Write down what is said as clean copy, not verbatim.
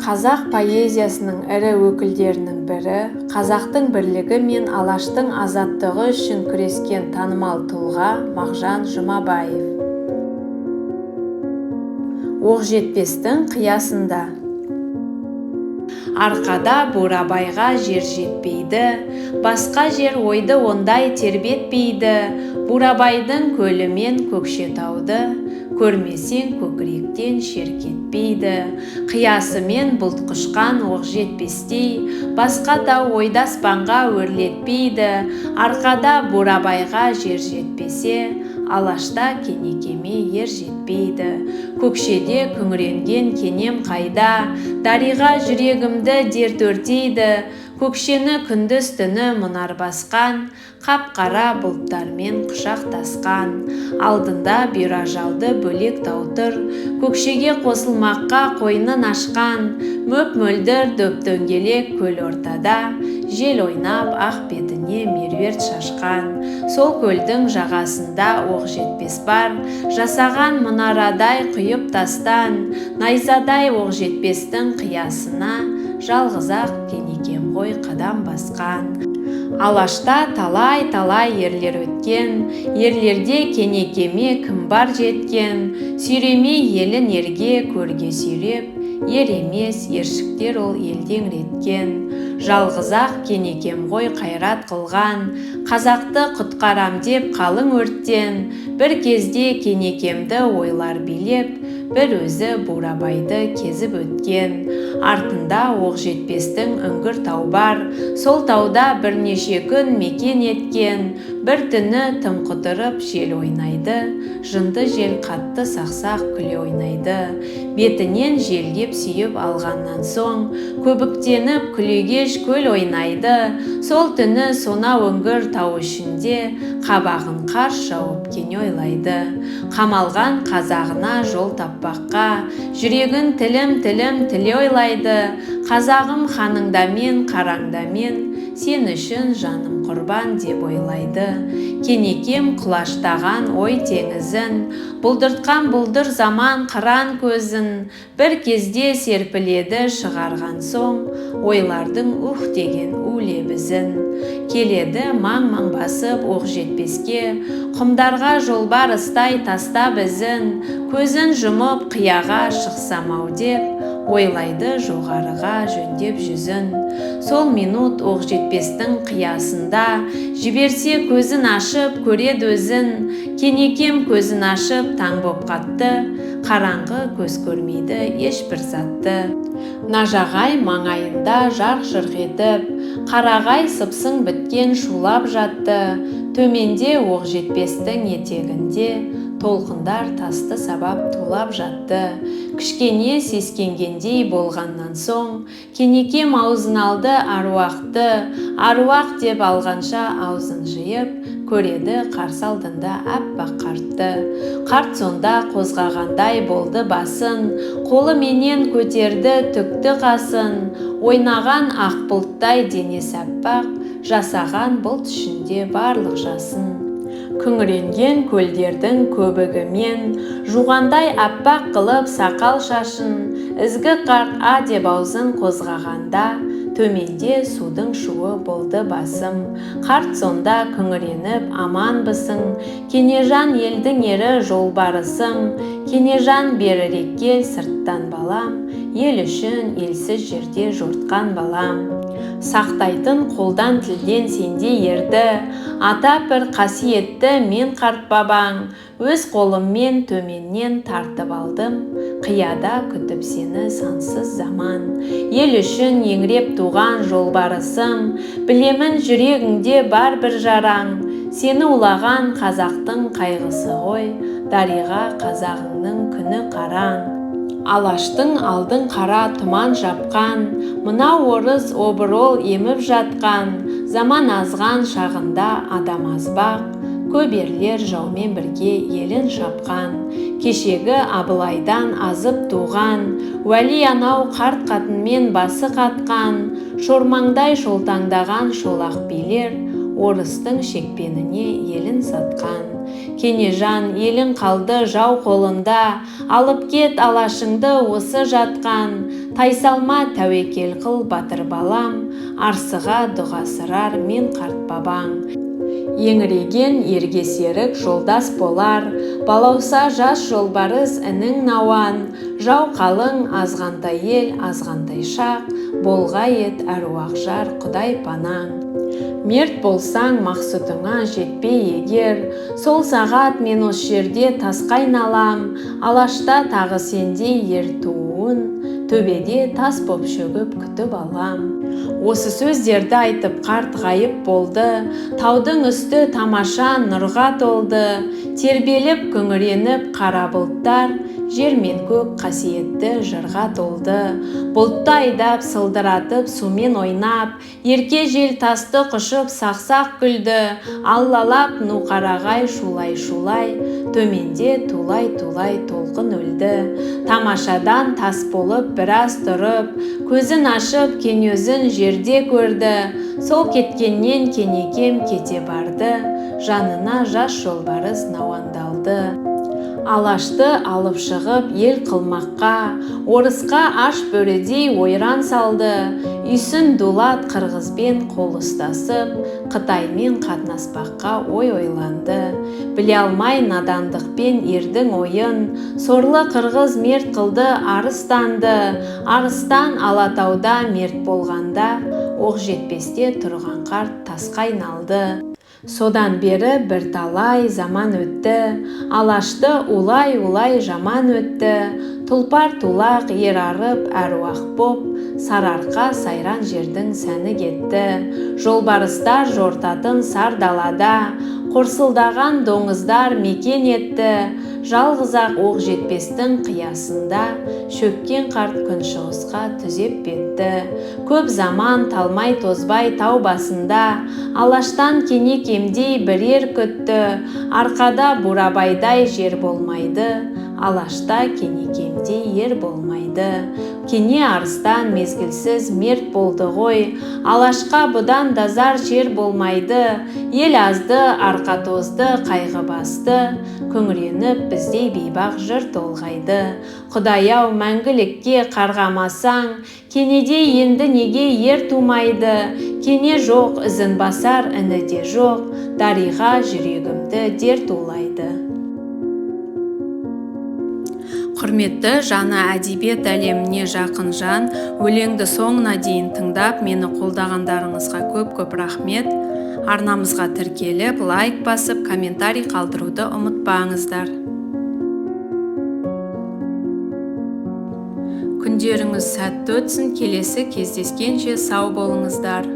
Қазақ поэзиясының ірі өкілдерінің бірі, қазақтың бірлігі мен алаштың азаттығы үшін күрескен танымал тұлға Мағжан Жұмабаев. Оқжетпестің қиясында. Арқада бурабайға жер жетпейді, басқа жер ойды ондай тербетпейді. Бурабайдың көлі мен Көкшетауды көрмесең көкіректен шер кетпейді. Қиясымен бұлт құшқан оқ жетпестей, басқа тау ойды аспанға өрлетпейді. Арқада бурабайға жер жетпесе, алашта кенекеме ер жетпейді. Көкшеде күңіренген кенем қайда, дариға жүрегімді дерт өртейді. Көкшені күндіз түні мұнар басқан, қап-қара бұлттармен құшақтасқан. Алдында бұйра жалды бөлек тау тұр, көкшеге қосылмаққа қойнын ашқан. Мөп-мөлдір дөп-дөңгелек көл ортада, жел ойнап ақ бетіне меруерт шашқан. Сол көлдің жағасында оқ жетпес бар, жасаған мұнарадай құйып тастан. Найзадай оқ жетпестің қиясына, жалғыз-ақ кенекем ғой қадам басқан. Алашта талай-талай ерлер өткен, ерлерде кенекеме кім бар жеткен. Сүйреме елін ерге көрге сүйреп, ер емес ершіктер ол елден реткен. Жалғыз-ақ кенекем ғой қайрат қылған, қазақты құтқарам деп қалың өрттен. Бір кезде кенекемді ойлар билеп, бір өзі бурабайды кезіп өткен. Артында оқ жетпестің үңгір тау бар, сол тауда бірнеше күн мекен еткен. Бір түні тым құтырып жел ойнайды, жынды жел қатты сақсақ күле ойнайды. Бетінен желдеп сүйіп алғаннан соң, көбіктеніп күлегеш көл ойнайды. Сол түні сонау үңгір тау ішінде, қабағын қарс жауып кене ойлайды. Қамалған қазағына жол таппаққа, жүрегін тілім тіле ойлайды. Қазағым ханыңда мен, қараңда мен, сен үшін жаным құрбан деп ойлайды. Кенекем құлаштаған ой теңізін, бұлдыртқан бұлдыр заман қыран көзін. Бір кезде серпіледі шығарған соң, ойлардың деген лебізін. Келеді маң-маң басып оқ жетпеске, құмдарға жолбарыстай тастап ізін. Көзін жұмып қияға шықсам-ау деп, ойлайды жоғарыға жөндеп жүзін. Сол минут оқ жетпестің қиясында, жіберсе көзін ашып көреді өзін. Кенекем көзін ашып таң боп қатты, қараңғы көз көрмейді ешбір затты. Нажағай маңайында жарқ-жұрқ етіп, қарағай сыпсың біткен шулап жатты. Төменде оқ жетпестің етегінде, толқындар тасты сабап тулап жатты. Кішкене сескенгендей болғаннан соң, кенекем аузын алды аруақты. Аруақ деп алғанша аузын жиып, көреді қарсы алдында аппақ қартты. Қарт сонда қозғағандай болды басын, қолы менен көтерді түкті қасын. Ойнаған ақ бұлттай денесі аппақ, жасаған бұлт ішінде барлық жасын. Күңіренген көлдердің көбігімен, жуғандай аппақ қылып сақал шашын. Ізгі қарт деп аузын қозғағанда, төменде судың шуы болды басым. Қарт сонда күңіреніп аманбысың, Кенежан елдің ері жолбарысың. Кенежан берірек кел сырттан балам, ел үшін елсіз жерде жортқан балам. Сақтайтын қолдан тілден сенде ерді, ата бір қасиетті мен қарт бабаң. Өз қолыммен төменнен тартып алдым, қияда күтіп сені сансыз заман. Ел үшін еңіреп туған жолбарысым, білемін жүрегіңде бар бір жараң. Сені улаған қазақтың қайғысы ғой, дариға қазағыңның күні қараң. Алаштың алдың қара тұман жапқан, мынау орыс обырол еміп жатқан. Заман азған шағында адам азбақ, көп ерлер жаумен бірге елін шапқан. Кешегі Абылайдан азып туған, уәли анау қарт қатынмен басы қатқан. Шормаңдай шолтаңдаған шолақ билер, орыстың шекпеніне елін сатқан. Кенежан елің қалды жау қолында, алып кет алашыңды осы жатқан. Тайсалма тәуекел қыл батыр балам, арсыға дұға сырар мен қарт бабаң. Еңіреген ерге серік жолдас болар, балауса жас жолбарыс інің науан. Жау қалың азғантай ел азғантай шақ, болға ет әруақ жар құдай панаң. Мерт болсаң мақсұтыңа жетпей егер, сол сағат мен осы жерде тасқа айналам. Алашта тағы сендей ер туын, төбеде тас боп шөгіп күтіп алам. Осы сөздерді айтып қарт ғайып болды, таудың үсті тамаша нұрға толды. Тербеліп күңіреніп қара бұлттар, жер мен көк қасиетті жырға толды. Бұлтты айдап сылдыратып сумен ойнап, ерке жел тасты құшып сақсақ күлді. Аллалап ну қарағай шулай-шулай, төменде тулай-тулай толқын өлді. Тамашадан тас болып біраз тұрып, көзін ашып кенезін жерде көрді. Сол кеткеннен кенекем кете барды, жанына жас жолбарыс науандалды. Алашты алып шығып ел қылмаққа, орысқа аш бөрідей ойран салды. Үйсін дулат қырғызбен қол ұстасып, Қытаймен қатынаспаққа ой ойланды. Біле алмай надандықпен ердің ойын, сорлы қырғыз мерт қылды арыстанды. Арыстан Алатауда мерт болғанда, оқ жетпесте тұрған қарт тасқа айналды. Содан бері бірталай заман өтті, алашты улай-улай жаман өтті. Тұлпар тулақ ер арып әруақ боп, сарыарқа сайран жердің сәні кетті. Жолбарыстар жортатын сар далада, қорсылдаған доңыздар мекен етті. Жалғыз-ақ оқ жетпестің қиясында, шөккен қарт күншығысқа түзеп бетті. Көп заман талмай тозбай тау басында, алаштан кенекемдей бірер күтті. Арқада бурабайдай жер болмайды, алашта кенекемдей ер болмайды. Кене арыстан мезгілсіз мерт болды ғой, алашқа бұдан дазар жер болмайды. Ел азды, арқа тозды, қайғы басты, күңіреніп біздей бейбақ жыр толғайды. Құдай-ау мәңгілікке қарғамасаң, кенеде енді неге ер тумайды? Кене жоқ, ізін басар іні де жоқ, дариға жүрегімді дер тулайды. Құрметті жаны әдебиет әлеміне жақын жан, өлеңді соңына дейін тыңдап, мені қолдағандарыңызға көп-көп рахмет. Арнамызға тіркеліп, лайк басып, комментарий қалдыруды ұмытпаңыздар. Күндеріңіз сәтті өтсін, келесі кездескенше сау болыңыздар.